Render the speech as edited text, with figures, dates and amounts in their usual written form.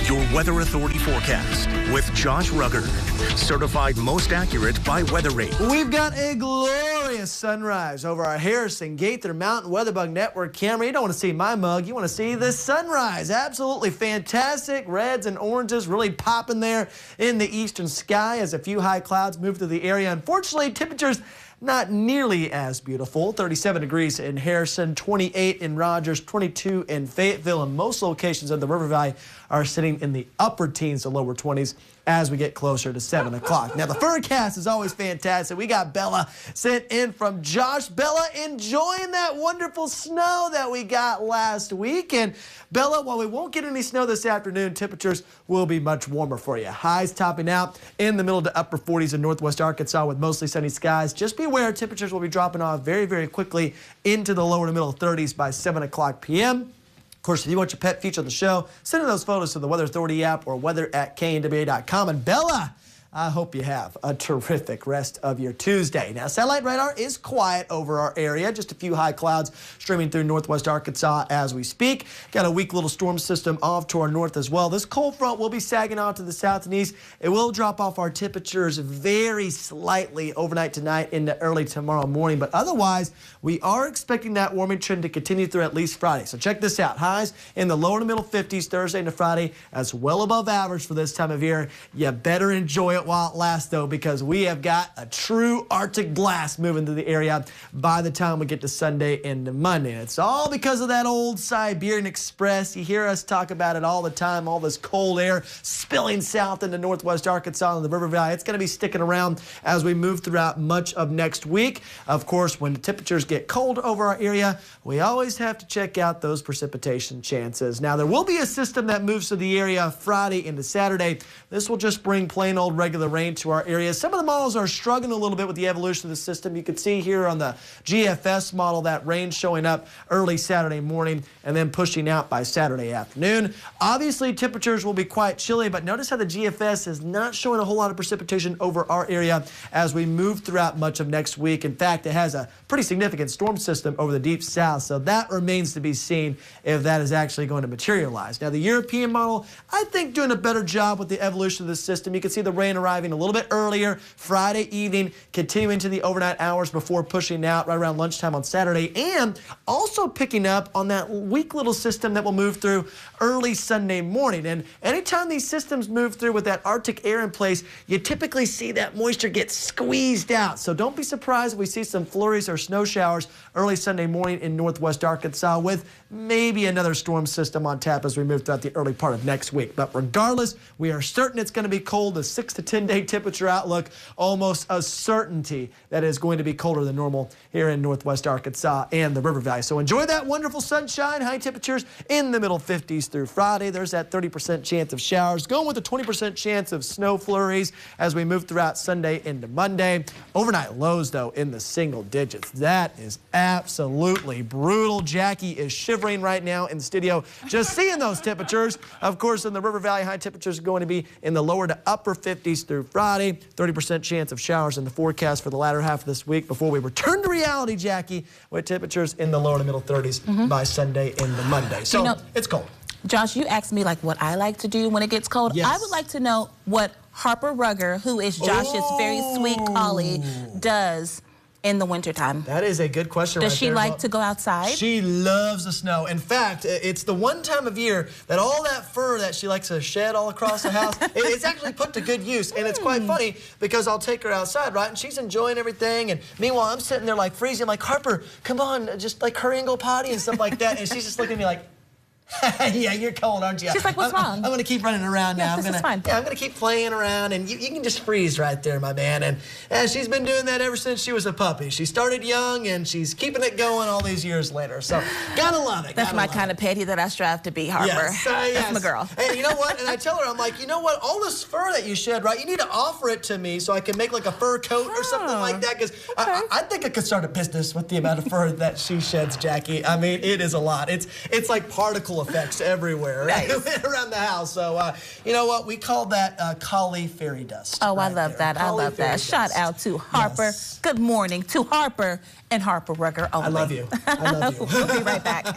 Your Weather Authority forecast with Josh Rugger, certified most accurate by WeatherRate. We've got a glorious sunrise over our Harrison Gaither Mountain WeatherBug Network camera. You don't want to see my mug, you want to see the sunrise. Absolutely fantastic. Reds and oranges really popping there in the eastern sky as a few high clouds move through the area. Unfortunately, temperatures not nearly as beautiful. 37 degrees in Harrison, 28 in Rogers, 22 in Fayetteville, and most locations of the River Valley are sitting in the upper teens to lower 20s as we get closer to 7 o'clock. Now, the forecast is always fantastic. We got Bella sent in from Josh. Bella enjoying that wonderful snow that we got last week. And Bella, while we won't get any snow this afternoon, temperatures will be much warmer for you. Highs topping out in the middle to upper 40s in northwest Arkansas with mostly sunny skies. Just be aware temperatures will be dropping off very, very quickly into the lower to middle 30s by 7 o'clock p.m. Of course, if you want your pet feature on the show, send in those photos to the Weather Authority app or weather@knwa.com. And Bella, I hope you have a terrific rest of your Tuesday. Now, satellite radar is quiet over our area. Just a few high clouds streaming through northwest Arkansas as we speak. Got a weak little storm system off to our north as well. This cold front will be sagging off to the south and east. It will drop off our temperatures very slightly overnight tonight into early tomorrow morning. But otherwise, we are expecting that warming trend to continue through at least Friday. So check this out. Highs in the lower to middle 50s Thursday into Friday. That's well above average for this time of year. You better enjoy it while it lasts, though, because we have got a true Arctic blast moving through the area by the time we get to Sunday into Monday. It's all because of that old Siberian Express. You hear us talk about it all the time, all this cold air spilling south into northwest Arkansas and the River Valley. It's going to be sticking around as we move throughout much of next week. Of course, when the temperatures get cold over our area, we always have to check out those precipitation chances. Now, there will be a system that moves through the area Friday into Saturday. This will just bring plain old regular rain to our area. Some of the models are struggling a little bit with the evolution of the system. You can see here on the GFS model that rain showing up early Saturday morning and then pushing out by Saturday afternoon. Obviously, temperatures will be quite chilly, but notice how the GFS is not showing a whole lot of precipitation over our area as we move throughout much of next week. In fact, it has a pretty significant storm system over the deep south, so that remains to be seen if that is actually going to materialize. Now, the European model, I think, doing a better job with the evolution of the system. You can see the rain arriving a little bit earlier Friday evening, continuing to the overnight hours before pushing out right around lunchtime on Saturday, and also picking up on that weak little system that will move through early Sunday morning. And anytime these systems move through with that Arctic air in place, you typically see that moisture get squeezed out. So don't be surprised if we see some flurries or snow showers early Sunday morning in northwest Arkansas with maybe another storm system on tap as we move throughout the early part of next week. But regardless, we are certain it's going to be cold. The 6 to 10 day temperature outlook, almost a certainty that it's going to be colder than normal here in northwest Arkansas and the River Valley. So enjoy that wonderful sunshine. High temperatures in the middle 50s through Friday. There's that 30% chance of showers, going with a 20% chance of snow flurries as we move throughout Sunday into Monday. Overnight lows, though, in the single digits. That is absolutely brutal. Jackie is shivering right now in the studio just seeing those temperatures. Of course, in the River Valley, high temperatures are going to be in the lower to upper 50s through Friday. 30% chance of showers in the forecast for the latter half of this week before we return to reality, Jackie, with temperatures in the lower to middle 30s by Sunday into Monday. So it's cold. Josh, you asked me like what I like to do when it gets cold. Yes. I would like to know what Harper Rugger, who is Josh's very sweet collie, does in the wintertime. That is a good question. Does she like to go outside? She loves the snow. In fact, it's the one time of year that all that fur that she likes to shed all across the house, it's actually put to good use. And it's quite funny because I'll take her outside, right? And she's enjoying everything. And meanwhile, I'm sitting there like freezing. I'm like, Harper, come on, just like hurry and go potty and stuff like that. And she's just looking at me like, yeah, you're cold, aren't you? She's like, what's wrong? I'm going to keep running around now. This is fine. Yeah, I'm going to keep playing around, and you can just freeze right there, my man. And she's been doing that ever since she was a puppy. She started young, and she's keeping it going all these years later. So, gotta love it. That's my kind of petty that I strive to be, Harper. Yes, That's my girl. And you know what? And I tell her, I'm like, you know what? All this fur that you shed, right? You need to offer it to me so I can make like a fur coat or something like that. Because I think I could start a business with the amount of fur that she sheds, Jackie. I mean, it is a lot. It's like particle effects everywhere. Nice. Around the house. So, you know what? We call that collie fairy dust. Oh, I love that. I love that. Shout out to Harper. Yes. Good morning to Harper and Harper Rugger only. I love you. I love you. We'll be right back.